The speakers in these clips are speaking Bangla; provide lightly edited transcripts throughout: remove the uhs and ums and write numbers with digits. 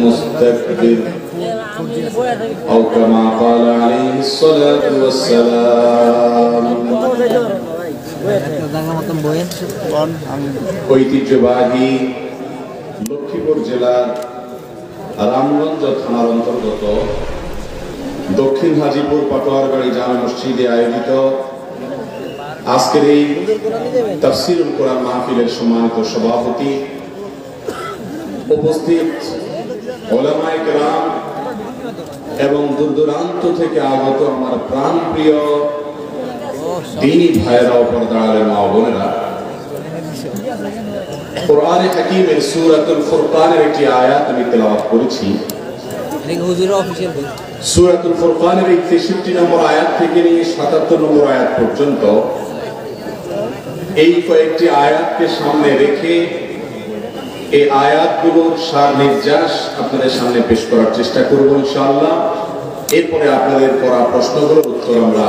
مستكبر أو كما قال عليه الصلاة والسلام ঐতিহ্যবাহী লক্ষ্মীপুর জেলার রামগঞ্জ থানার অন্তর্গত দক্ষিণ হাজীপুর পাটোয়ারগাড়ি জামে মসজিদে আয়োজিত আজকের এই তাফসীরুল কোরআন মাহফিলের সম্মানিত সভাপতি, উপস্থিত উলামায়ে কেরাম এবং দূর দূরান্ত থেকে আগত আমার প্রাণপ্রিয় দ্বীনী ভাইয়েরা ও পর্দার আলেম মা বোনেরা, কোরআনে হাকীমের সূরাতুল ফুরকানের একটি আয়াত আমি তেলাওয়াত করেছি। সূরাতুল ফুরকানের ৬৩ নম্বর আয়াত থেকে নিয়ে ৭৭ নম্বর আয়াত পর্যন্ত এই কয়েকটি আয়াতকে সামনে রেখে এই আয়াতগুলোর সার নির্যাস আপনাদের সামনে পেশ করার চেষ্টা করব ইনশাআল্লাহ। এরপরে আপনাদের করা প্রশ্নগুলোর উত্তর আমরা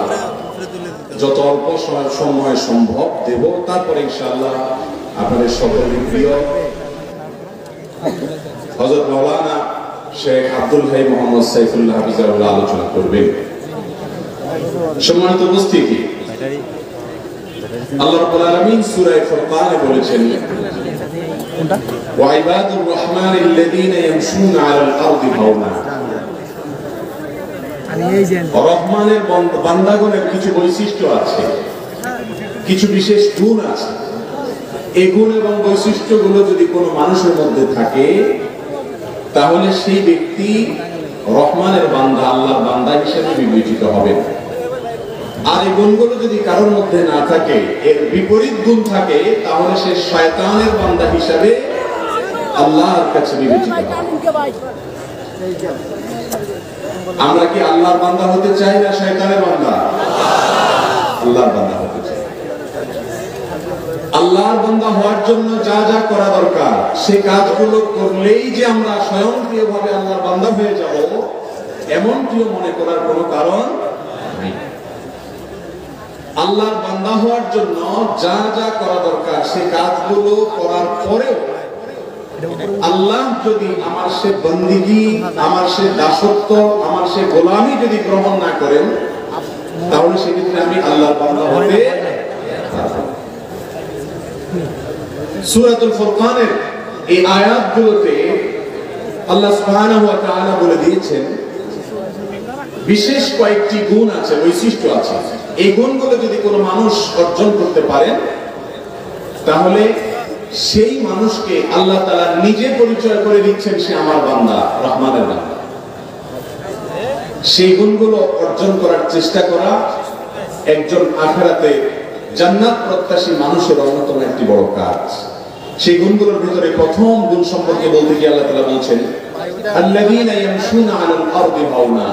যত অল্প সময় সম্ভব দেব। তারপরে ইনশাআল্লাহ আপনাদের সকলের প্রিয় হযরত মাওলানা শেখ আব্দুল হাই মোহাম্মদ সাইফুল্লাহ হাফিজাহুল্লাহ আলোচনা করবেন। সম্মানিত উপস্থিতি, আল্লাহ রাব্বুল আলামিন সূরা ফুরকানে বলেছেন, ওয়া ইবাদুর রহমানিল্লাযীনা ইয়ামশুনা আলাল আরদি হাওনা। রহমানের বান্দাগণের কিছু বৈশিষ্ট্য আছে, কিছু বিশেষ গুণ আছে। এই গুণ এবং বৈশিষ্ট্যগুলো যদি কোনো মানুষের মধ্যে থাকে তাহলে সেই ব্যক্তি রহমানের বান্দা, আল্লাহর বান্দা হিসেবে বিবেচিত হবে। আর এই গুণগুলো যদি কারোর মধ্যে না থাকে, এর বিপরীত গুণ থাকে, তাহলে সে শয়তানের বান্দা হিসেবে আল্লাহর কাছে বিবেচিত হবে। আমরা কি আল্লাহর বান্দা হতে চাই না শয়তানের বান্দা? আল্লাহর বান্দা হতে চাই। আল্লাহর বান্দা হওয়ার জন্য যা যা করা দরকার সে কাজগুলো করলেই যে আমরা স্বয়ংক্রিয়ভাবে আল্লাহর বান্দা হয়ে যাব, এমনটিও মনে করার কোনো কারণ নেই। আল্লাহর বান্দা হওয়ার জন্য যা যা করা দরকার সে কাজগুলো করার পরেও আল্লাহ যদি আমার সে বন্দিগি, আমার সে দাসত্ব, আমার সে গোলামি যদি গ্রহণ না করেন, তাহলে সেক্ষেত্রে আমি আল্লাহর বান্দা হতে পারব না। সূরাতুল ফুরকানের এই আয়াতগুলোতে আল্লাহ সুবহানাহু ওয়া তাআলা বলে দিয়েছেন বিশেষ কয়েকটি গুণ আছে, বৈশিষ্ট্য আছে। এই গুণগুলো যদি কোনো মানুষ অর্জন করতে পারেন তাহলে সেই মানুষকে আল্লাহ তাআলা নিজে পরিচয় করে দিচ্ছেন সে আমার বান্দা, রহমানের বান্দা। সেই গুণগুলো অর্জন করার চেষ্টা করা একজন আখিরাতে জান্নাত প্রত্যাশী মানুষের অন্যতম একটি বড় কাজ। সেই গুণগুলোর ভিতরে প্রথম গুণ সম্পর্কে বলতে গিয়ে আল্লাহ তাআলা বলছেন, আল্লাযীনা ইয়ামশুনা আলাল আরদি হাওনা।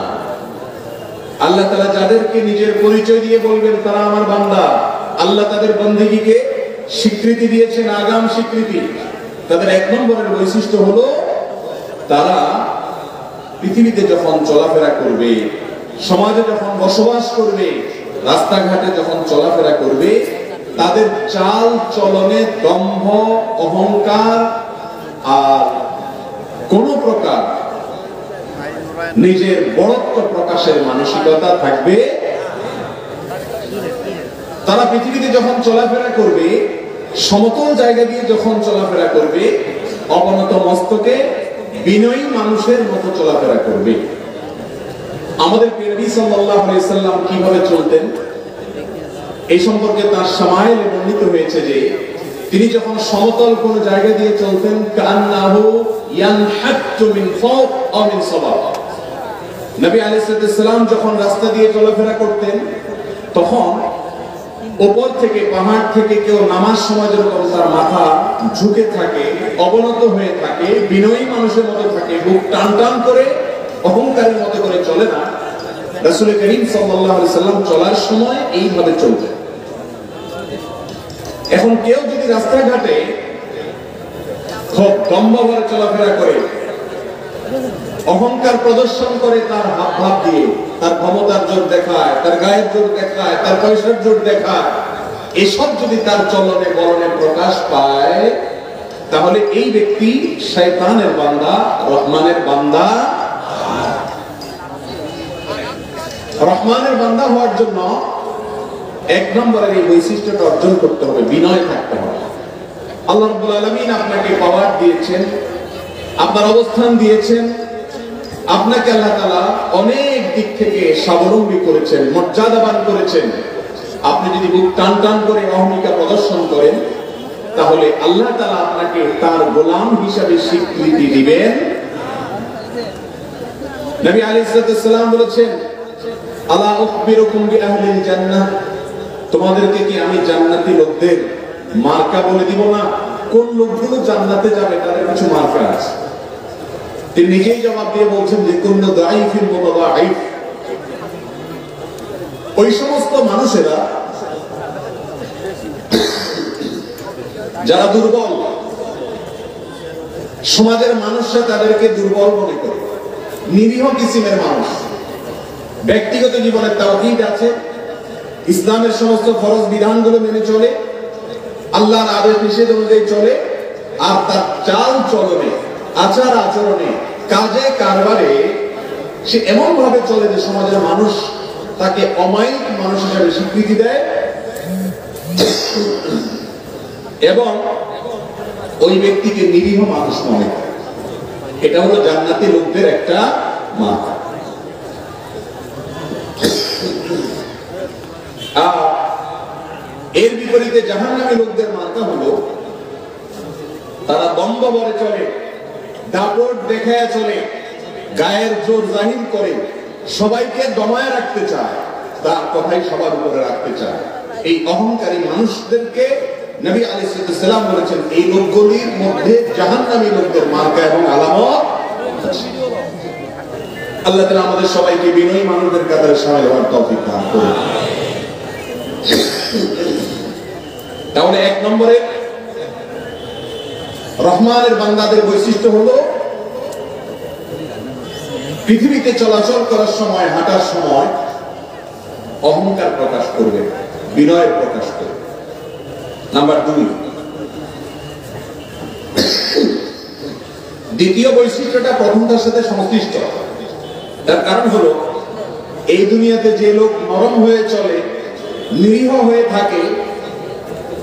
আল্লাহ তাআলা যাদেরকে নিজের পরিচয় দিয়ে বলবেন তারা আমার বান্দা, আল্লাহ তাদের বন্দেগীকে স্বীকৃতি দিয়েছেন, আগাম স্বীকৃতি। তাদের এক নম্বরের বৈশিষ্ট্য হলো তারা পৃথিবীতে যখন চলাফেরা করবে, সমাজে যখন বসবাস করবে, রাস্তাঘাটে যখন চলাফেরা করবে, তাদের চাল চলনে দম্ভ, অহংকার আর কোন প্রকার নিজের বড়ত্ব প্রকাশের মানসিকতা থাকবে। তারা পৃথিবীতে যখন চলাফেরা করবে, সমতল জায়গা দিয়ে যখন চলাফেরা করবে, অবনত মস্তকে বিনয়ী মানুষের মতো চলাফেরা করবে। আমাদের নবী সাল্লাল্লাহু আলাইহি সাল্লাম কিভাবে চলতেন এই সম্পর্কে তার শামাইলে বর্ণিত হয়েছে যে তিনি যখন সমতল কোন জায়গা দিয়ে চলতেন, কান্নাহু ইয়ানহাত্তু মিন ফাওক আও মিন সাবাব। নবী আলাইহিস সালাম যখন রাস্তা দিয়ে চলাফেরা করতেন তখন উপর থেকে, পাহাড় থেকে কেউ নামার সময় যেরকম তার মাথা ঝুঁকে থাকে, অবনত হয়ে থাকে, বিনয়ী মানুষের মতো থাকে, বুক টান টান করে অহংকারের মতো করে চলে না। রাসূল করিম সাল্লাল্লাহু আলাইহি সাল্লাম চলার সময় এইভাবে চলতেন। এখন কেউ যদি রাস্তাঘাটে খুব দম্ভভরে চলাফেরা করে, অহংকার প্রদর্শন করে, তার হাব ভাব দিয়ে, তার ক্ষমতার জোর দেখায়, তার গায়ের জোর দেখায়, তার পয়সার জোর দেখায়, এসব যদি তার চলনে বলনে প্রকাশ পায়, তাহলে এই ব্যক্তি শয়তানের বান্দা, রহমানের বান্দা। রহমানের বান্দা হওয়ার জন্য এক নম্বরের এই বৈশিষ্ট্যটা অর্জন করতে হবে, বিনয় থাকতে হবে। আল্লাহ রাব্বুল আলামিন আপনাকে পাওয়ার দিয়েছেন, আপনার অবস্থান দিয়েছেন, আপনাকে আল্লাহ তাআলা অনেক দিক থেকে স্বাবলম্বী করেছেন, মর্যাদাবান করেছেন। আপনি যদি বুক টান টান করে অহমিকা প্রদর্শন করেন, তাহলে আল্লাহ তাআলা আপনাকে তার গোলাম হিসাবে স্বীকৃতি দিবেন। নবী আলাইহিস সালাম বলেছেন, আলা উখবিরুকুম বিআহলিল জান্নাহ, তোমাদেরকে কি আমি জান্নাতি লোকদের মার্কা বলে দিব না? কোন লোকগুলো জান্নাতে যাবে তাদের কিছু মার্কা আছে। তিনি নিজেই জবাব দিয়ে বলছেন যে কুল্লু দাঈফিন মুতাদাঈফ, ওই সমস্ত মানুষেরা যারা দুর্বল, সমাজের মানুষরা তাদেরকে দুর্বল মনে করে, নিরীহ কিসিমের মানুষ, ব্যক্তিগত জীবনে তাওহীদ আছে, ইসলামের সমস্ত ফরজ বিধানগুলো মেনে চলে, আল্লাহর আদেশ নিষেধ অনুযায়ী চলে, আর তার চাল চলনে, আচার আচরণে, কাজে কারবারে সে এমন ভাবে চলে যে সমাজের মানুষ তাকে অমায়িক মানুষ হিসেবে স্বীকৃতি দেয় এবং ওই ব্যক্তিকে নিরীহ মানুষ মনে করে। এটা হলো জান্নাতি লোকদের একটা মার্কা। এর বিপরীতে জাহান্নামী লোকদের মার্কা হলো তারা দম্ভ বলে চলে, দাপট দেখায় চলে, গায়ের জোর জাহির করে, সবাইকে দমায় রাখতে চায়, তার কথাই সবার উপরে রাখতে চায়। এই অহংকারী মানুষদেরকে নবী আলাইহিস সালাম বলেছেন এই লোকগুলির মধ্যে জাহান্নামী লোকদের মার্কা এবং আলামত আছে। আল্লাহ তাআলা আমাদের সবাইকে বিনয়ী মানুষদের কাতারে শামিল হওয়ার তৌফিক দান করুন। তাহলে এক নম্বরে রহমানের বান্দাদের বৈশিষ্ট্য হলো পৃথিবীতে চলাচল করার সময়, হাঁটার সময় অহংকার প্রকাশ করবে, বিনয় প্রকাশ করবে। নাম্বার 2, দ্বিতীয় বৈশিষ্ট্যটা প্রথমটার সাথে সংশ্লিষ্ট। তার কারণ হলো এই দুনিয়াতে যে লোক নরম হয়ে চলে, নিরীহ হয়ে থাকে,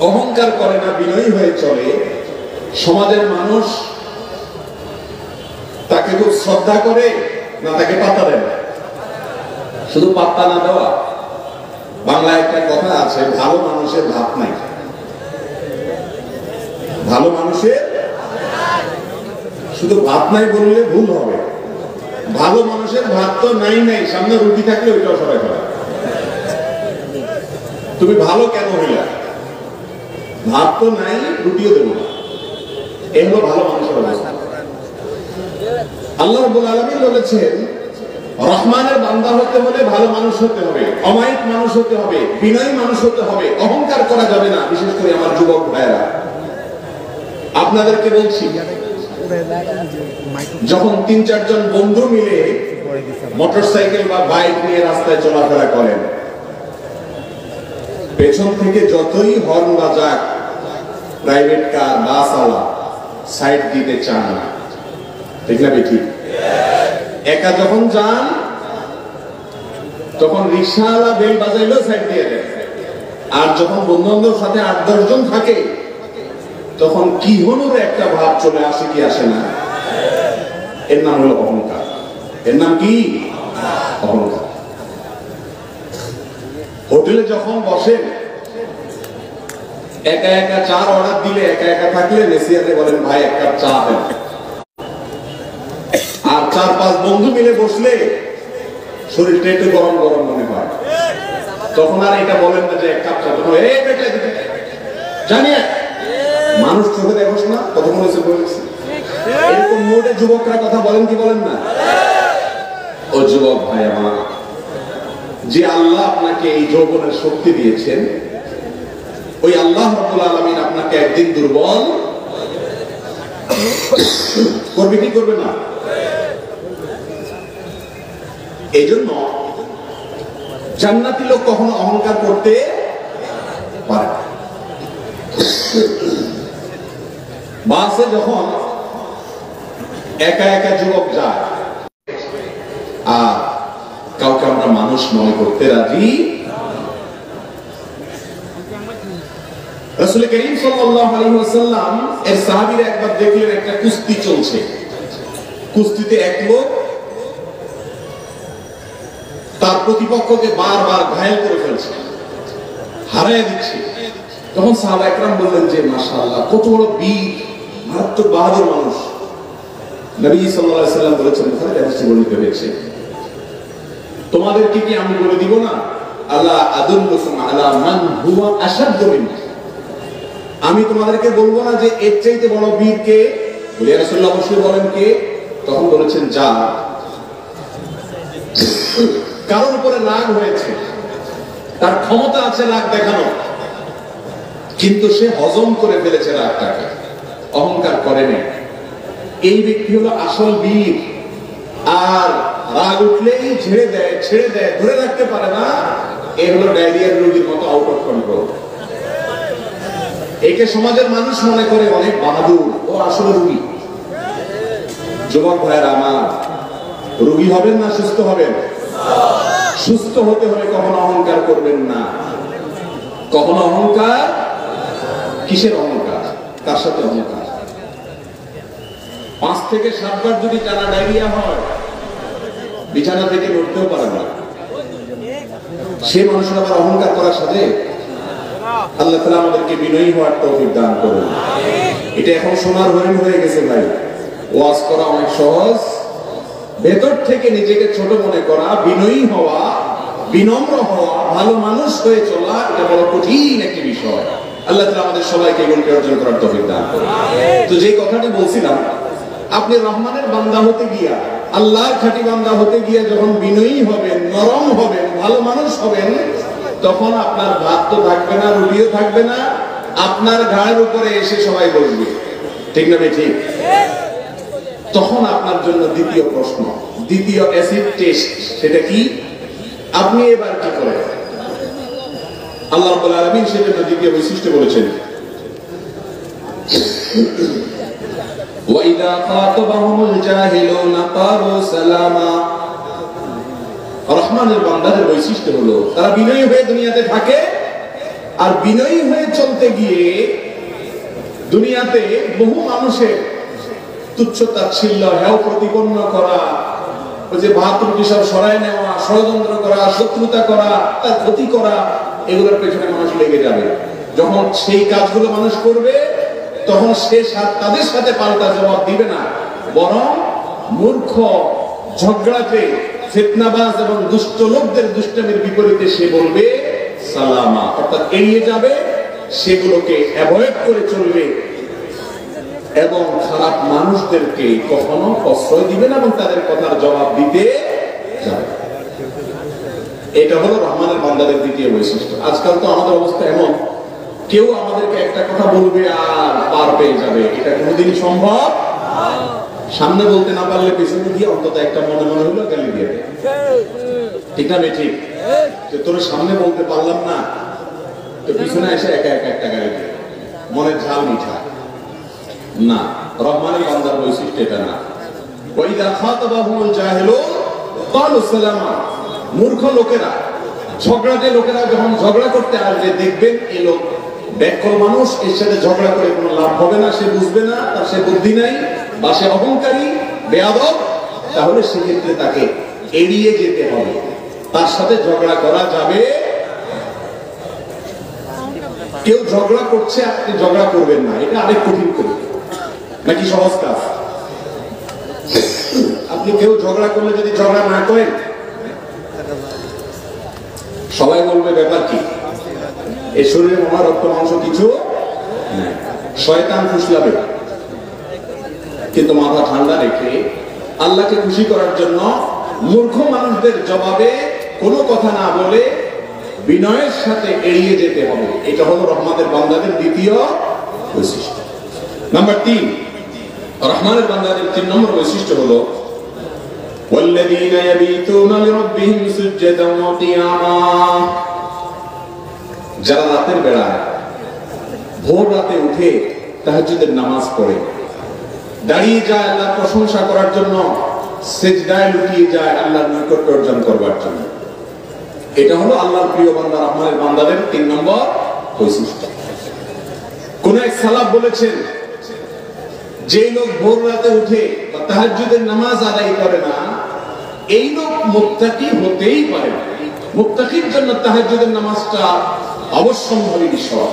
অহংকার করে না, বিনয়ী হয়ে চলে, সমাজের মানুষ তাকে খুব শ্রদ্ধা করে না তাকে পাত্তা দেয় না। শুধু পাত্তা না দেওয়া, বাংলায় একটা কথা আছে, ভালো মানুষের ভাত নাই। ভালো মানুষের শুধু ভাত নাই বললে ভুল হবে। ভালো মানুষের ভাত তো নাই নাই, সামনে রুটি থাকলে ওইটাও সবাই খাবে। তুমি ভালো কেন হইলা? ভাত তো নাই, রুটিও দেবো না। এই হলো ভালো মানুষের অবস্থা। আল্লাহ রাব্বুল আলামিন বলেছেন রহমানের বান্দা হতে হলে ভালো মানুষ হতে হবে, অমায়িক মানুষ হতে হবে, বিনয়ী মানুষ হতে হবে, অহংকার করা যাবে না। বিশেষ করে আমার যুবক ভাইরা, আপনাদেরকে বলছি, যখন 3-4 জন বন্ধু মিলে মোটরসাইকেল বা বাইক নিয়ে রাস্তায় চলাফেরা করেন, পেছন থেকে যতই হর্ন বাজাক প্রাইভেট কার, বাসওয়ালা সাইড দিতে চান না, ঠিক না বেঠিক? একা যখন যান তখন রিকশাওয়ালা বেল বাজাইলেও সাইড দিয়ে দেয়, আর যখন বন্ধু-বান্ধবের সাথে 8-10 জন থাকে তখন কি হনুর একটা ভাব চলে আসে, কি আসে না? এর নাম হলো অহংকার। এর নাম কি? অহংকার। হোটেলে যখন বসেন, একা একা চার অর্ডার দিলে, একা একা থাকলে নেসিয়াতে বলেন ভাই এক কাপ চা দেন। আর 4-5 বন্ধু মিলে বসলে শরীরটা একটু গরম গরম মনে হয়, তখন আর এটা বলেন না যে এক কাপ চা, জানিয়ে মানুষ চোখে দেখোস না, কথা বলেছে বলেছে। এরকম মোটে যুবকরা কথা বলেন কি বলেন না? ও যুবক ভাই আমার, যে আল্লাহ আপনাকে এই যৌবনের শক্তি দিয়েছেন, ওই আল্লাহ রাব্বুল আলামিন আপনাকে একদিন দুর্বল করবে কি করবে না? এই জন্য জান্নাতি লোক কখনো অহংকার করতে পারে না। বাসে যখন একা একা যুবক যায় আর কাউকে আমরা মানুষ মনে করতে রাজি। রাসূল করিম সাল্লাল্লাহু আলাইহি ওয়াসাল্লাম এর সাহাবীরা একবার দেখলেন একটা কুস্তি চলছে, কুস্তিতে এক লোক তার প্রতিপক্ষকে বারবার ঘায়েল করে ফেলছে, হারায় দিচ্ছে। তখন সাহাবা একরাম বললেন যে মাশাআল্লাহ, কত বড় বীর, মারাত্মক বাহাদুর মানুষ। নবী সাল্লাল্লাহু আলাইহি ওয়াসাল্লাম বলেছেন, বুখারীতে হাদিসটি বর্ণিত হয়েছে, তোমাদেরকে কি আমি বলে দিব না, আল্লাহ আদুল্লুকুম আলা মান হুয়া আশাদ্দু মিনকা, আমি তোমাদেরকে বলবো না যে এর চাইতে বড় বীর কে? বলে রাসূলুল্লাহ অবশ্যই বলেন কে? তখন বলেছেন যা কারোর উপরে রাগ হয়েছে, তার ক্ষমতা আছে রাগ দেখানো, কিন্তু সে হজম করে ফেলেছে রাগটাকে, অহংকার করেনি, এই ব্যক্তি হলো আসল বীর। আর রাগ উঠলেই ছেড়ে দেয়, ধরে রাখতে পারে না, এ হলো ডায়রিয়ার রোগীর মতো আউট অফ কন্ট্রোল। একে সমাজের মানুষ মনে করে অনেক বাহাদুর, ও আসলে রোগী। যুবক ভাইয়েরা আমার, রোগী হবেন না সুস্থ হবেন? সুস্থ হতে হলে কখনো অহংকার করবেন না। কখনো অহংকার, কিসের অহংকার, তার সাথে অহংকার। 5 থেকে 7 বার যদি টানা ডায়রিয়া হয়, বিছানা থেকে উঠতেও পারে না, সে মানুষের আবার অহংকার করার সাথে। আল্লাহ তাআলা আমাদেরকে বিনয়ী হওয়ার তৌফিক দান করুন। এটা এখন সোনার হরিণ হয়ে গেছে ভাই, ওয়াজ করা অনেক সহজ, ভেতর থেকে নিজেকে ছোট মনে করা, বিনয়ী হওয়া, বিনম্র হওয়া, ভালো মানুষ হয়ে চলা, এটা বড় কঠিন একটি বিষয়। আল্লাহ তাআলা আমাদের সবাইকে এগুলোকে অর্জন করার তৌফিক দান করুন। তো যেই কথাটি বলছিলাম, আপনি রহমানের বান্দা হতে গিয়া, আল্লাহর খাঁটি বান্দা হতে গিয়া যখন বিনয়ী হবেন, নরম হবেন, ভালো মানুষ হবেন, তখন আপনার ভাত তো থাকবে না, রুটিও থাকবে না, আপনার ঘাড়ের উপরে এসে সবাই বসবে, ঠিক না ঠিক? তখন আপনার জন্য দ্বিতীয় প্রশ্ন, দ্বিতীয় অ্যাসিড টেস্ট, সেটা কি? আপনি এবার কি করেন? আল্লাহ রাব্বুল আলামিন সেজন্য দ্বিতীয় বৈশিষ্ট্য বলেছেন, وَإِذَا خَاطَبَهُمُ الْجَاهِلُونَ قَالُوا سَلَامًا। রহমানের বান্দাদের বৈশিষ্ট্য হলো তারা বিনয়ী হয়ে দুনিয়াতে থাকে, আর বিনয়ী হয়ে চলতে গিয়ে দুনিয়াতে বহু মানুষের তুচ্ছ-তাচ্ছিল্য, হেয় প্রতিপন্ন করা, ওই যে ভাত রুটি সব সরায় নেওয়া, ষড়যন্ত্র করা, শত্রুতা করা, তার ক্ষতি করা, এগুলোর পেছনে মানুষ লেগে যাবে। যখন সেই কাজগুলো মানুষ করবে, তখন সে তাদের সাথে পাল্টা জবাব দিবে না, বরং মূর্খ, ঝগড়াতে, ফিতনাবাজ এবং দুষ্ট লোকদের দুষ্টামির বিপরীতে সে বলবে সালামা, অর্থাৎ এড়িয়ে যাবে, সেগুলোকে অ্যাভয়েড করে চলবে, এবং খারাপ মানুষদেরকে কখনো প্রশ্রয় দিবে না এবং তাদের কথার জবাব দিতে যাবে। এটা হলো রহমানের বান্দাদের দ্বিতীয় বৈশিষ্ট্য। আজকাল তো আমাদের অবস্থা এমন, কেউ আমাদেরকে একটা কথা বলবে আর পার পেয়ে যাবে, এটা কোনোদিনই সম্ভব। সামনে বলতে না পারলে পেছনে দিয়ে অন্তত একটা মনে মনে হলো গালি দিয়ে দেয়, ঠিক না ঠিক? যে তোর সামনে বলতে পারলাম না, তো পিছনে এসে একা একা একটা গালি দিয়ে মনের ঝাল মিঠা না। রহমানের বান্দার বৈশিষ্ট্য এটা না। ওয়াইদা খাতাবাহুল জাহিলুন ক্বালু সালামা। মূর্খ লোকেরা, ঝগড়াটে লোকেরা যখন ঝগড়া করতে আসবে, দেখবেন এই লোক ব্যাককল মানুষ, এর সাথে ঝগড়া করে কোনো লাভ হবে না, সে বুঝবে না, তার সে বুদ্ধি নাই, বা সে অহংকারী, বেয়াদব, তাহলে সেক্ষেত্রে তাকে এড়িয়ে যেতে হবে, তার সাথে ঝগড়া করা যাবে। কেউ ঝগড়া করছে, আপনি ঝগড়া করবেন না, এটা আরেক কঠিন করবে নাকি সহজ কাজ? আপনি কেউ ঝগড়া করলে যদি ঝগড়া না করেন, সবাই বলবে ব্যাপার কি, এই শরীরে মহা রক্ত মাংস কিছু শয়তান ফুসলাবে। কিন্তু মাথা ঠান্ডা রেখে আল্লাহকে খুশি করার জন্য মূর্খ মানুষদের জবাবে কোনো কথা না বলে বিনয়ের সাথে এড়িয়ে যেতে হবে। এটা হলো রহমানের বান্দাদের দ্বিতীয় বৈশিষ্ট্য। নাম্বার 3, রহমানের বান্দাদের 3 নম্বর বৈশিষ্ট্য হলো ওয়াল্লাযীনা ইয়াবিতুনা লিরাব্বিহিম সুজদান ওয়া কিয়ামা। যারা রাতের বেলায় ভোর রাতে উঠে তাহাজ্জুদের নামাজ পড়ে, দাঁড়িয়ে যায় আল্লাহর প্রশংসা করার জন্য, সিজদায় লুটিয়ে যায় আল্লাহর নৈকট্য অর্জন করবার জন্য। এটা হলো আল্লাহর প্রিয় বান্দা, রহমানের বান্দাদের 3 নম্বর বৈশিষ্ট্য। কোন এক সালাফ বলেছেন, যে লোক ভোর রাতে উঠে বা তাহাজ্জুদের নামাজ আদায় করে না, এই লোক মুত্তাকি হতেই পারে না। মুত্তাকির জন্য তাহাজ্জুদের নামাজটা অবশ্যম্ভাবী বিষয়।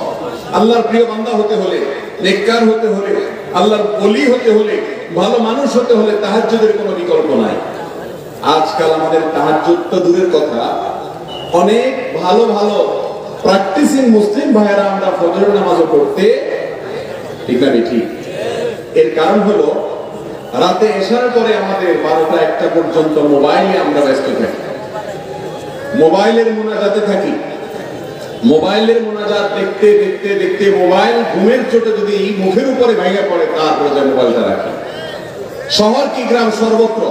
আল্লাহর প্রিয় বান্দা হতে হলে, নেককার হতে হলে, আল্লাহর ওলি হতে হলে, ভালো মানুষ হতে হলে তাহাজ্জুদের কোনো বিকল্প নাই। আজকাল আমাদের তাহাজ্জুদ তো দূরের কথা, অনেক ভালো ভালো প্র্যাকটিসিং মুসলিম ভাইয়েরা আমরা ফজরের নামাজও পড়তে ঠিক না ঠিক। এর কারণ হলো রাতে এশার পরে আমাদের 12টা 1টা পর্যন্ত মোবাইলে আমরা ব্যস্ত থাকি, মোবাইলের মুনাজাতে থাকি, মোবাইলের মুনাজাত দেখতে দেখতে দেখতে মোবাইল ঘুমের চোটে যদি মুখের উপরে ভেঙে পড়ে, তারপরে যে মোবাইলটা রাখি। শহর কি গ্রাম, সর্বত্র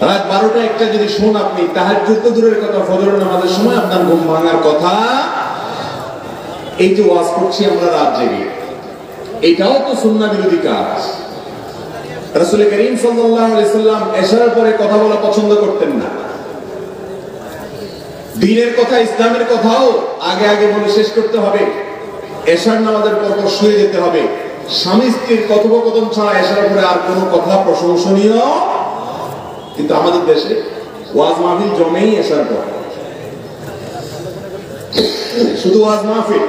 রাত 12টা 1টা যদি শুন আপনি, তাহাজ্জুদ তো দূরের কথা, ফজরের নামাজের সময় আপনার ঘুম ভাঙার কথা। এই যে ওয়াজ করছি আমরা রাত জেগে, এটাও তো সুন্নাহ বিরোধী কাজ। রাসূল করিম সাল্লাল্লাহু আলাইহি সাল্লাম এশার পরে কথা বলা পছন্দ করতেন না। দ্বীনের কথা, ইসলামের কথাও আগে আগে বলে শেষ করতে হবে, এশার নামাজের পর শুয়ে যেতে হবে। স্বামী স্ত্রীর কথোপকথন ছাড়া এশার পরে আর কোনো কথা প্রশংসনীয়। কিন্তু আমাদের দেশে ওয়াজ মাহফিল জমেই এশার পর, শুধু ওয়াজ মাহফিল,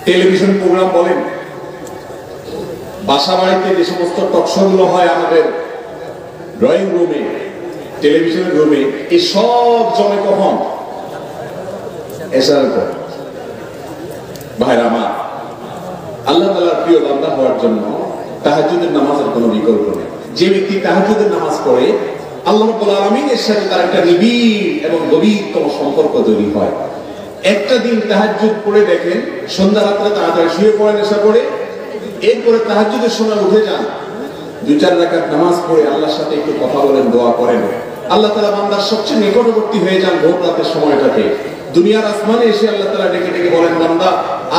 টেলিভিশন প্রোগ্রাম বলেন, বাসা বাড়িতে যে সমস্ত টকশো গুলো হয় আমাদের ড্রয়িং রুমে, টেলিভিশন রুমে, এই সব জমে কখন? এশার পর। ভাইরা আমার, আল্লাহ তাআলার প্রিয় বান্দা হওয়ার জন্য তাহাজ্জুদের নামাজের কোনো বিকল্প নেই। যে ব্যক্তি তাহাজ্জুদের নামাজ পড়ে, আল্লাহ রাব্বুল আলামিনের সাথে তার একটা নিবিড় এবং গভীরতম সম্পর্ক তৈরি হয়। একটা দিন তাহাজ্জুদ পড়ে দেখেন, সন্ধ্যা রাত্রে তাড়াতাড়ি শুয়ে পড়েন এশা পড়ে, এরপরে তাহাজ্জুদের সময় উঠে যান, 2-4 রাকাত নামাজ পড়ে আল্লাহর সাথে একটু কথা বলেন, দোয়া করেন। আল্লাহ তাআলা বান্দার সবচেয়ে নিকটবর্তী হয়ে যান ভোর রাতের সময়টাতে। দুনিয়ার আসমানে এসে আল্লাহ তাআলা ডেকে ডেকে বলেন, বান্দা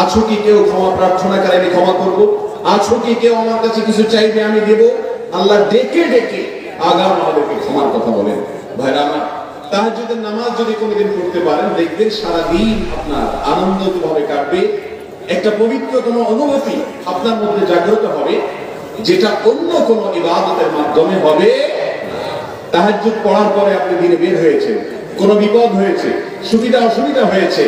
আছো কি কেউ ক্ষমা প্রার্থনা করে, আমি ক্ষমা করব? আছো কি কেউ আমার কাছে কিছু চাইবে, আমি দেব? আল্লাহ ডেকে ডেকে আগাম আমাদেরকে ক্ষমার কথা বলেন। ভাইরা আমার, তাহাজ্জুদের নামাজ যদি কোনোদিন পড়তে পারেন, দেখবেন সারাদিন আপনার আনন্দভাবে কাটবে। একটা পবিত্রতম অনুভূতি আপনার মধ্যে জাগ্রত হবে, যেটা অন্য কোনো ইবাদতের মাধ্যমে হবে। তাহাজ্জুদ পড়ার পরে আপনি দিনে বের হয়েছে, কোনো বিপদ হয়েছে, সুবিধা অসুবিধা হয়েছে,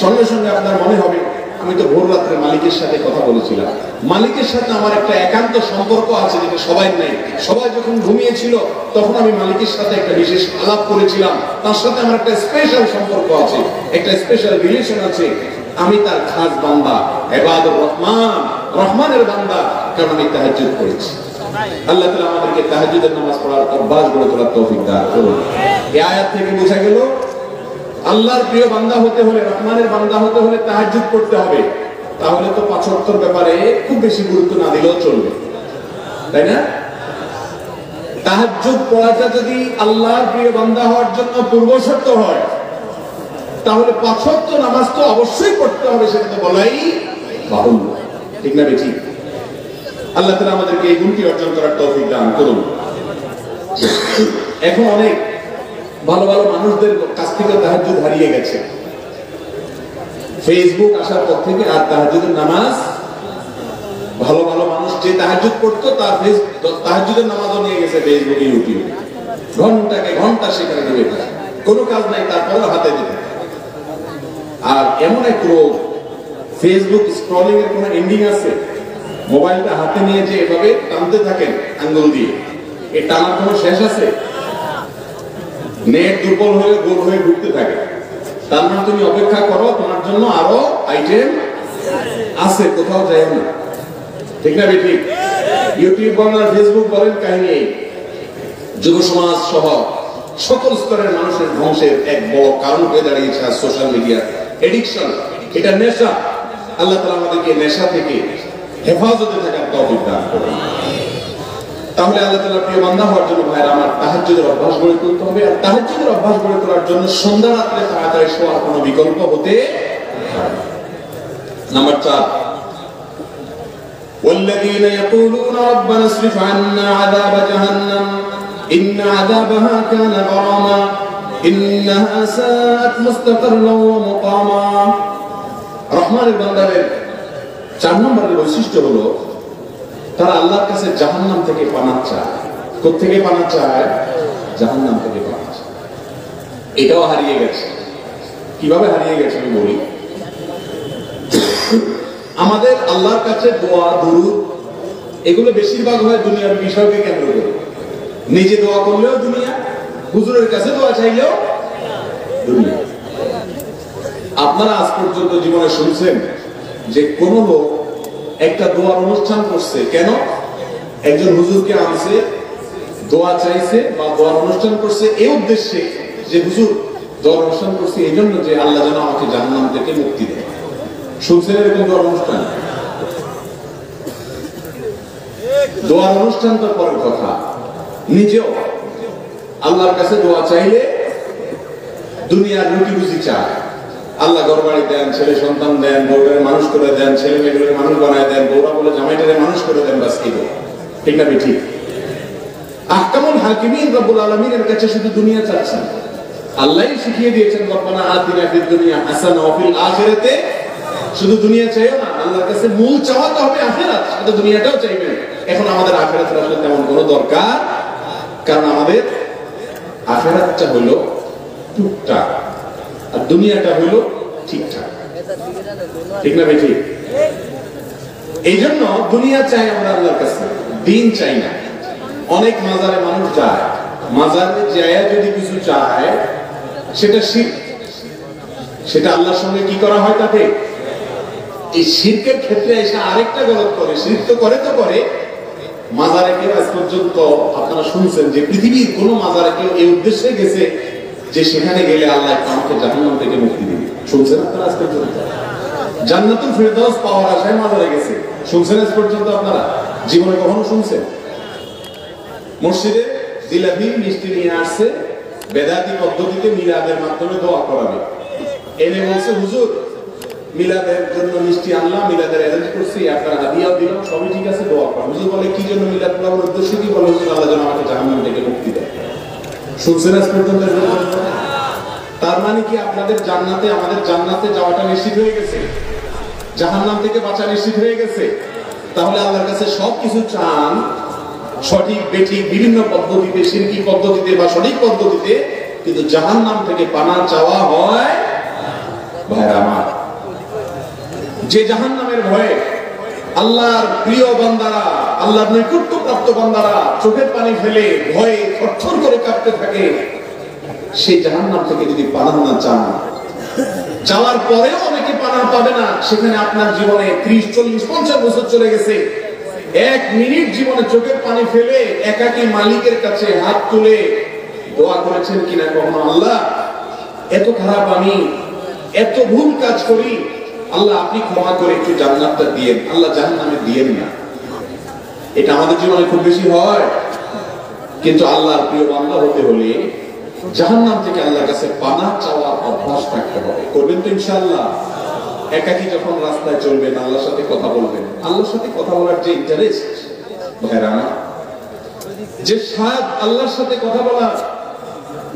সঙ্গে সঙ্গে আপনার মনে হবে, আমি তো ভোর রাত্রে মালিকের সাথে কথা বলেছিলাম, মালিকের সাথে আমার একটা একান্ত সম্পর্ক আছে যেটা সবাই নেই। সবাই যখন ঘুমিয়েছিল তখন আমি মালিকের সাথে একটা বিশেষ আলাপ করেছিলাম, তার সাথে আমার একটা স্পেশাল সম্পর্ক আছে, একটা স্পেশাল রিলেশন আছে। আমি তার খাস বান্দা, ইবাদুর রহমান, রহমানের বান্দা, কারণ আমি তাহাজ্জুদ করেছি। আল্লাহ তাআলা আমাদেরকে তাহাজ্জুদের নামাজ পড়ার অভ্যাস গড়ে তোলার তৌফিক দান করুন। এই আয়াত থেকে বোঝা গেল, আল্লাহর প্রিয় বান্দা হতে হলে, রহমানের বান্দা হতে হলে তাহাজ্জুদ পড়তে হবে। তাহলে তো 5 ওয়াক্তের ব্যাপারে খুব বেশি গুরুত্ব না দিলেও চলবে, তাই না? তাহাজ্জুদ পড়াটা যদি আল্লাহর প্রিয় বান্দা হওয়ার জন্য পূর্ব শর্ত হয়, তাহলে 5 ওয়াক্ত নামাজ তো অবশ্যই পড়তে হবে, সেটা তো বলাই বাহুল্য, ঠিক না বেঠিক? আল্লাহ তাআলা আমাদেরকে এই গুণটি অর্জন করার তৌফিক দান করুন। এখন অনেক ভালো ভালো মানুষদের কাছ থেকে তাহাজ্জুদ হারিয়ে গেছে। ফেসবুক আসার পর থেকে আর তাহাজ্জুদের নামাজ, ভালো ভালো মানুষ যে তাহাজ্জুদ পড়তো তার তাহাজ্জুদের নামাজও নিয়ে গেছে ফেসবুকে, ইউটিউবে, ঘন্টাকে ঘন্টা সেখানে ডুবে থাকে, কোনো কাজ নাই, তারপরেও হাতে দিতে। আর এমন এক রোগ, ফেসবুক স্ক্রলিং এর কোনো এন্ডিং আছে? মোবাইলটা হাতে নিয়ে যে এভাবে টানতে থাকেন আঙ্গুল দিয়ে, এই টানার কোনো শেষ আছে? নেট দুর্বল হয়ে গোল হয়ে ঘুরতে থাকে। তার মানে তুমি অপেক্ষা করো, তোমার জন্য আরো আইটেম আছে, কোথাও যায় না, ঠিক না বেঠিক? ইউটিউব বলেন, ফেসবুক বলেন, কাহিনী এই। যুব সমাজ সহ সকল স্তরের মানুষের ধ্বংসের এক বড় কারণ হয়ে দাঁড়িয়েছে আর সোশ্যাল মিডিয়া এডিকশন। এটা নেশা। আল্লাহ তাআলা আমাদেরকে নেশা থেকে হেফাজতে থাকার তৌফিক দান করুন। তাহলে আল্লাহ তাআলার প্রিয় বান্দা হওয়ার জন্য ভাইরা আমার তাহাজ্জুদের অভ্যাস গড়ে তুলতে হবে। আর তাহাজ্জুদের অভ্যাস গড়ে তোলার জন্য সন্ধ্যা রাত্রে তাড়াতাড়ি শোয়ার কোনো বিকল্প হতে পারে না। নাম্বার 4, والذين يقولون ربنا اصرف عنا عذاب جهنم إن عذابها كان غراما إنها ساءت مستقرا ومقاما রহমানের বান্দাদের 4 নম্বরের বৈশিষ্ট্য হলো তারা আল্লাহর কাছে জাহান্নাম থেকে পানাহ চায়। কোথা থেকে পানাহ চায়? জাহান্নাম থেকে পানাহ চায়। এটাও হারিয়ে গেছে। কিভাবে হারিয়ে গেছে আমি বলি। আমাদের আল্লাহর কাছে দোয়া দুরূদ এগুলো বেশিরভাগ হয় দুনিয়ার বিষয়কে কেন্দ্র করে। নিজে দোয়া করলেও দুনিয়া, হুজুরের কাছে দোয়া চাইলেও দুনিয়া। আপনারা আজ পর্যন্ত জীবনে শুনছেন যে কোন লোক একটা দোয়ার অনুষ্ঠান করছে? কেন? একজন হুজুরকে আনছে, দোয়া চাইছে বা দোয়ার অনুষ্ঠান করছে এই উদ্দেশ্যে যে হুজুর দোয়ার অনুষ্ঠান করছে এই জন্য যে আল্লাহ যেন আমাকে জাহান্নাম থেকে মুক্তি দেয়। শুনছেন এরকম দোয়ার অনুষ্ঠান? দোয়ার অনুষ্ঠান তো পরের কথা, নিজেও আল্লাহর কাছে দোয়া চাইলে দুনিয়ার রুটি রুজি চায়। আল্লাহ ঘর বাড়ি দেন, ছেলে সন্তান দেন, বউটারে মানুষ করে দেন, ছেলে মেয়েগুলোকে মানুষ বানায় দেন, বউরা বলে জামাইটারে মানুষ করে দেন, বাস এই ঠিক না ঠিক? আহকামুল হাকিমিন রব্বুল আলামিনের কাছে শুধু দুনিয়া চাচ্ছেন। আল্লাহই শিখিয়ে দিয়েছেন রব্বানা আতিনা ফিদ দুনিয়া হাসানা ওয়া ফিল আখিরাতে, শুধু দুনিয়া চাইও না, আল্লাহর কাছে মূল চাওয়া তো হবে আখিরাত, সাথে দুনিয়াটাও চাইবেন। এখন আমাদের আখিরাতের আসলে তেমন কোনো দরকার, কারণ আমাদের আখিরাতটা হলো টুকটাক আর দুনিয়াটা হলো ঠিকঠাক, ঠিক না ঠিক? এই জন্য দুনিয়া চাই আমরা আল্লাহর কাছে, দিন চাই না। অনেক মাজারে মানুষ যায়, মাজারে যায় যদি কিছু চায় সেটা শিরক, সেটা আল্লাহর সঙ্গে কি করা হয় তাতে? এই শিরকের ক্ষেত্রে এসে আরেকটা গলত করে, শিরক তো করে মাজারে কেউ আজ পর্যন্ত আপনারা শুনছেন যে পৃথিবীর কোন মাজারে কেউ এই উদ্দেশ্যে গেছে যে সেখানে গেলে আল্লাহ আমাকে জাহান্নাম থেকে মুক্তি দিবে? শুনছেন আপনারা আজ পর্যন্ত? জান্নাতুল ফিরদাউস পাওয়ার আশায় মাজারে গেছে, শুনছেন আজ পর্যন্ত আপনারা? জীবনে কখনো শুনছেন? মসজিদে জিলাপি মিষ্টি নিয়ে আসছে, বেদাতি পদ্ধতিতে মিলাদের মাধ্যমে দোয়া করাবে, এনে বলছে হুজুর মিলাদের জন্য মিষ্টি আনলাম, মিলাদের অ্যারেঞ্জ করছি, আপনার হাদিয়াও দিলাম, সবই ঠিক আছে, দোয়া করেন। হুজুর বলে কি জন্য মিলাদ করার উদ্দেশ্য কি? বলে হুজুর আল্লাহ যেন আমাকে জাহান্নাম থেকে মুক্তি দেয়। শুনছেন আজ পর্যন্ত? তার মানে কি আপনাদের জান্নাতে, আমাদের জান্নাতে যাওয়াটা নিশ্চিত হয়ে গেছে, জাহান্নাম থেকে বাঁচা নিশ্চিত হয়ে গেছে? তাহলে আল্লাহর কাছে সবকিছু চান সঠিক বেঠিক বিভিন্ন পদ্ধতিতে, শিরকি পদ্ধতিতে বা সঠিক পদ্ধতিতে, কিন্তু জাহান্নাম থেকে পানাহ চাওয়া হয় ভাইরা আমার। যে জাহান্নামের ভয়ে আল্লাহর প্রিয় বান্দারা, আল্লাহর নৈকট্যপ্রাপ্ত বান্দারা চোখের পানি ফেলে ভয়ে থরথর করে কাঁপতে থাকে, সেই জাহান্নাম থেকে যদি পানাহ না চান, যাওয়ার পরেও অনেকে পানাহ পাবে না। সেখানে আপনার জীবনে 30, 40, 50 বছর চলে গেছে, 1 মিনিট জীবনে চোখের পানি ফেলে একাকী মালিকের কাছে হাত তুলে দোয়া করেছেন কিনা কখনো? আল্লাহ এত খারাপ আমি, এত ভুল কাজ করি, আল্লাহ আপনি ক্ষমা করে একটু জান্নাতটা দিয়েন, আল্লাহ জাহান্নামে দিয়েন না। এটা আমাদের জীবনে খুব বেশি হয়। কিন্তু আল্লাহর প্রিয় বান্দা হতে হলে জাহান্নাম থেকে আল্লাহর কাছে পানাহ চাওয়ার অভ্যাস থাকতে হবে। করবেন তো ইনশাআল্লাহ? একাকী যখন রাস্তায় চলবেন, আল্লাহর সাথে কথা বলবেন, আল্লাহর সাথে কথা বলার যে ইন্টারেস্ট ভাইরা, যে স্বাদ আল্লাহর সাথে কথা বলা,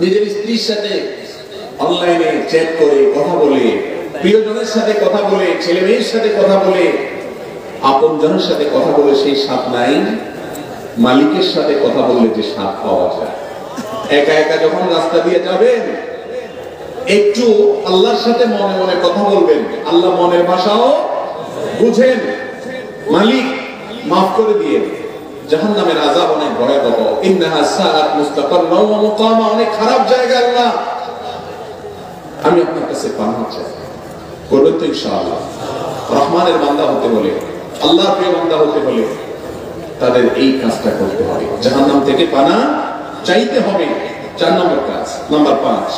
নিজের স্ত্রীর সাথে অনলাইনে চ্যাট করে কথা বলে, প্রিয়জনের সাথে কথা বলে, ছেলে মেয়ের সাথে কথা বলে, আপনজনের সাথে কথা বলে সেই স্বাদ নাই মালিকের সাথে কথা বললে যে স্বাদ পাওয়া যায়। একা একা যখন রাস্তা দিয়ে যাবেন, একটু আল্লাহর সাথে মনে মনে কথা বলবেন, আল্লাহ মনের ভাষাও বুঝেন, মালিক মাফ করে দিয়ে। জাহান্নামের আযাব অনেক ভয়াবহ, ইন্নাহা সাআত মুস্তাকাররা ওয়া মুকামা, অনেক খারাপ জায়গা। আল্লাহ আমি আপনার কাছে পানাহ চাই, করবেন তো ইনশাআল্লাহ? রহমানের বান্দা হতে হলে, আল্লাহর প্রিয় বান্দা হতে হলে তাদের এই কাজটা করতে হবে, জাহান্নাম থেকে পানাহ চাইতে হবে। 4 নম্বর কাজ। নাম্বার 5,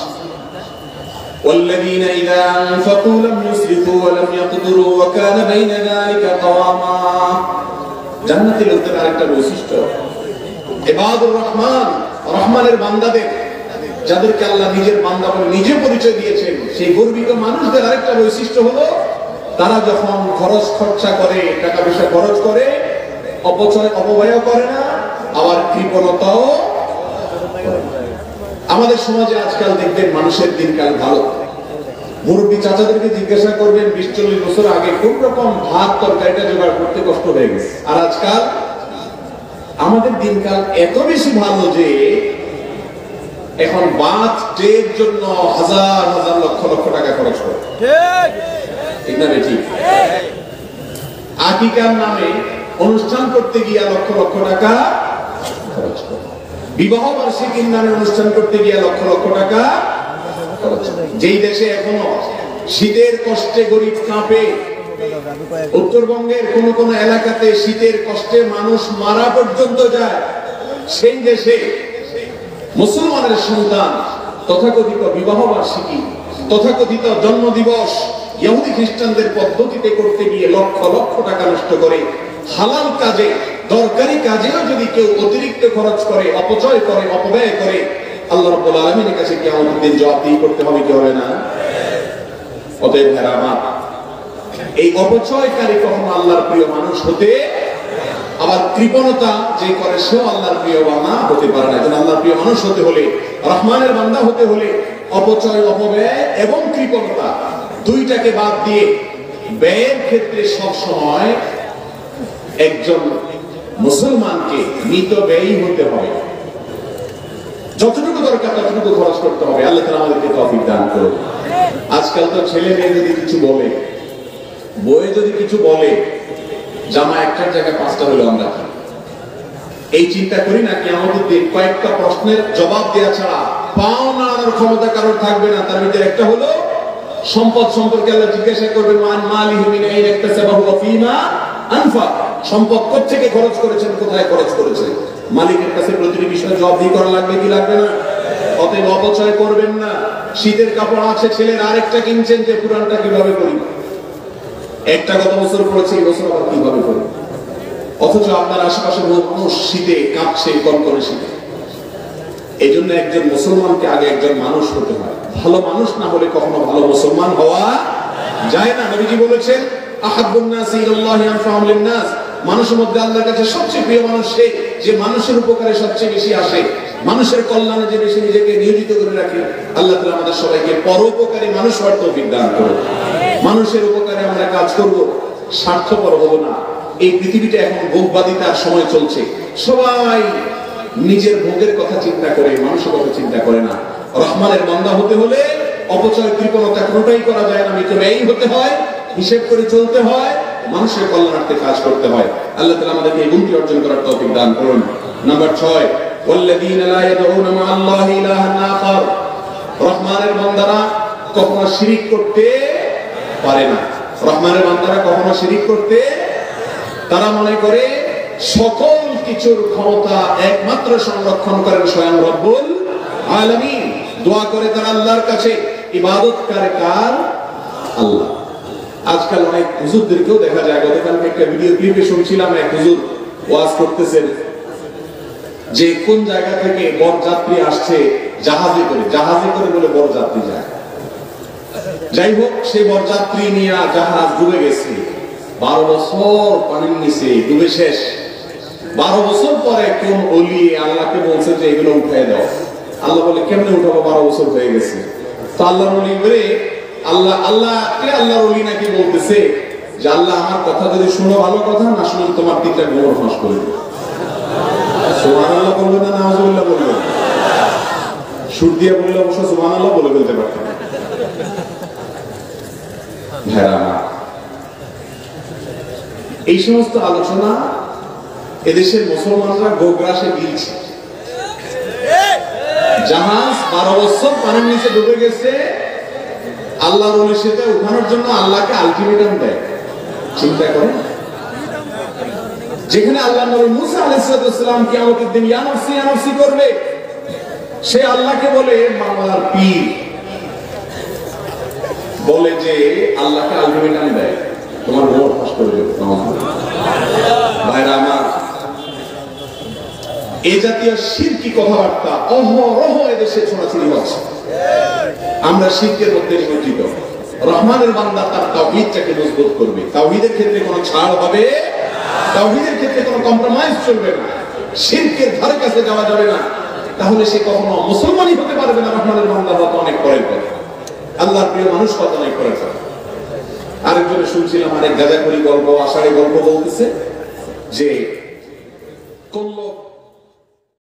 والذين إذا أنفقوا لم يسرفوا ولم يقتروا وكان بين ذلك قواما। জান্নাতি লোকদের আরেকটা বৈশিষ্ট্য, ইবাদুর রহমান, রহমানের বান্দাদের, যাদেরকে আল্লাহ নিজের বান্দা বলে নিজে পরিচয় দিয়েছেন, সেই গর্বিত মানুষদের আরেকটা বৈশিষ্ট্য হলো তারা যখন খরচ খরচা করে, টাকা পয়সা খরচ করে, অপব্যয় করে না, আবার কৃপণতাও। আমাদের সমাজে আজকাল দেখবেন মানুষের দিনকাল ভালো। মুরব্বী চাচাদেরকে জিজ্ঞাসা করবেন 20-40 বছর আগে কোন রকম ভাত তরকারিটা জোগাড় করতে কষ্ট হয়ে গেছে, আর আজকাল আমাদের দিনকাল এত বেশি ভালো যে এখন বার্থডের জন্য হাজার হাজার লক্ষ লক্ষ টাকা খরচ করে। ঠিক না ঠিক? আকিকার নামে অনুষ্ঠান করতে গিয়ে লক্ষ লক্ষ টাকা খরচ করে, বিবাহ বার্ষিকীর নামে অনুষ্ঠান করতে গিয়ে লক্ষ লক্ষ টাকা খরচ করে। যেই দেশে এখনো শীতের কষ্টে গরিব কাঁপে, উত্তরবঙ্গের কোন কোন এলাকাতে শীতের কষ্টে মানুষ মারা পর্যন্ত যায়, সেই দেশে মুসলমানের সন্তান তথাকথিত বিবাহ বার্ষিকী, তথাকথিত জন্মদিবস ইহুদি খ্রিস্টানদের পদ্ধতিতে করতে গিয়ে লক্ষ লক্ষ টাকা নষ্ট করে। হালাল কাজে, দরকারি কাজেও যদি কেউ অতিরিক্ত খরচ করে, অপচয় করে, অপব্যয় করে, আল্লাহ রাব্বুল আলামিনের কাছে কিয়ামতের দিন জবাবদিহি করতে হবে, কি হবে না? অতএব ভাইরা আমার, এই অপচয়কারী কখনো আল্লাহর প্রিয় মানুষ হতে, আবার কৃপণতা যে করে সেও আল্লাহর প্রিয় বান্দা হতে পারে না। যেন আল্লাহর প্রিয় মানুষ হতে হলে, রহমানের বান্দা হতে হলে অপচয়, অপব্যয় এবং কৃপণতা দুইটাকে বাদ দিয়ে ব্যয়ের ক্ষেত্রে সব সময় একজন মুসলমানকে মিতব্যয়ী হতে হবে। যতটুকু দরকার ততটুকু খরচ করতে হবে। আল্লাহ তাআলা আমাদেরকে তৌফিক দান করুন। আজকাল তো ছেলে মেয়ে যদি কিছু বলে, বইয়ে যদি কিছু বলে, জামা একটার জায়গায় 5টা হলো, আমরা কি এই চিন্তা করি না কিয়ামতের দিন কয়েকটা প্রশ্নের জবাব দেওয়া ছাড়া পাওনা আনার ক্ষমতা কারোর থাকবে না। তার ভিতরে একটা হলো সম্পদ সম্পর্কে আল্লাহ জিজ্ঞাসা করবেন, মান মালিহি মিন আইনা ইকতাসাবাহু ওয়া ফীমা আনফাক। সম্পদ কোত্থেকে খরচ করেছেন, কোথায় খরচ করেছেন, মালিকের কাছে প্রতিটি বিষয়ে জবাবদিহি করা লাগবে কি লাগবে না? অতএব অপচয় করবেন না। শীতের কাপড় আছে ছেলের, আরেকটা কিনছেন, যে পুরানটা কিভাবে করি, একটা গত বছর পড়েছে, এই বছর আবার কিভাবে করি, অথচ আপনার আশেপাশের মানুষ শীতে কাঁপছে, কনকনে শীতে। এই জন্য একজন মুসলমানকে আগে একজন মানুষ হতে হয়। ভালো মানুষ না হলে কখনো ভালো মুসলমান হওয়া যায় না। নবীজি বলেছেন, আহাব্বুন নাসি ইলাল্লাহি আনফাহুম লিন-নাস, মানুষের মধ্যে আল্লাহর কাছে সবচেয়ে প্রিয় মানুষ সে যে মানুষের উপকারে সবচেয়ে বেশি আসে, মানুষের কল্যাণে যে বেশি নিজেকে নিয়োজিত করে রাখে। আল্লাহ তাআলা আমাদের সবাইকে পরোপকারী মানুষ হওয়ার তৌফিক দান করুন। মানুষের উপকারে আমরা কাজ করব, স্বার্থপর হব না। এই পৃথিবীটা এখন ভোগবাদিতার সময় চলছে, সবাই নিজের ভোগের কথা চিন্তা করে, মানুষের কথা চিন্তা করে না। রহমানের বান্দা হতে হলে অপচয়, কৃপণতা কোনোটাই করা যায় না, মিতব্যয়ী হতে হয়, হিসেব করে চলতে হয়, মানুষের কল্যাণার্থে কাজ করতে হয়। আল্লাহ তাআলা আমাদেরকে এই গুণটি অর্জন করার তৌফিক দান করুন। নাম্বার 6, ওয়াল্লাযীনা লা ইয়াদউনা মা'আল্লাহি ইলাহান আখার, রহমানের বান্দারা কখনো শিরিক করতে পারে না। রহমানের বান্দারা কখনো শিরিক করতে, তারা মনে করে সকল কিছুর ক্ষমতা একমাত্র সংরক্ষণ করেন স্বয়ং রব্বুল আলামিন। দোয়া করে তারা আল্লাহর কাছে, ইবাদত করে কার? আল্লাহ। আজকাল অনেক হুজুরদেরকেও দেখা যায়, গতকালকে একটা ভিডিও ক্লিপে শুনছিলাম, এক হুজুর ওয়াজ করতেছেন যে কোন জায়গা থেকে বরযাত্রী আসছে জাহাজে করে, জাহাজে করে বলে বরযাত্রী যায়। যাই হোক, সেই বরযাত্রী নিয়ে জাহাজ ডুবে গেছে, 12 বছর পানির নিচে ডুবে শেষ। 12 বছর পরে কোন ওলি আল্লাহকে বলছে যে এগুলো উঠায় দাও। আল্লাহ বলে, কেমনে উঠাবো, 12 বছর হয়ে গেছে। তো আল্লাহর ওলি বলে, আল্লাহর ওলি নাকি বলতেছে যে আল্লাহ আমার কথা যদি শুনো ভালো কথা, না শুনলে তোমার 3টা গোবর ফাঁস করে দেবে। সুবহানাল্লাহ বলবেন না নাউজুবিল্লাহ বলবেন? সুর দিয়ে বললে অবশ্য সুবহানাল্লাহ বলে ফেলতে পারতেন। এই সমস্ত আলোচনা এদেশের মুসলমানরা গোগ্রাসে গিলছে। জাহাজ 12 বছর পানির নিচে ডুবে গেছে, আল্লাহর ওলির সাথে উঠানোর জন্য আল্লাহকে আলটিমেটাম দেয়। চিন্তা করেন, যেখানে আল্লাহ নবী মুসা আলাইহিস সালাম কিয়ামতের দিন ইয়া নাফসি ইয়া নাফসি করবে, সে আল্লাহকে বলে, বাংলার পীর বলে যে আল্লাহকে আলটিমেটাম দেয়, তোমার গোবর ফাঁস করে দেবে। ভাইরা আমার, এই জাতীয় শিরকি কথাবার্তা অহরহ এদেশে ছড়াছড়ি হচ্ছে। আমরা শিরকের মধ্যে নিমজ্জিত। রহমানের বান্দা তার তাওহীদটাকে মজবুত করবে। তাওহীদের ক্ষেত্রে কোনো ছাড় হবে, তাওহীদের ক্ষেত্রে কোনো কম্প্রোমাইজ চলবে না, শিরকের ধারে কাছে যাওয়া যাবে না, তাহলে সে কখনো মুসলমানই হতে পারবে না। রহমানের বান্দা হওয়া তো অনেক পরের কথা, আল্লাহর প্রিয় মানুষ কত অনেক পরের কথা। আরেকজনে শুনছিলাম আরেক গাঁজাখড়ি গল্প, আষাঢ়ে গল্প বলতেছে যে কোন লোক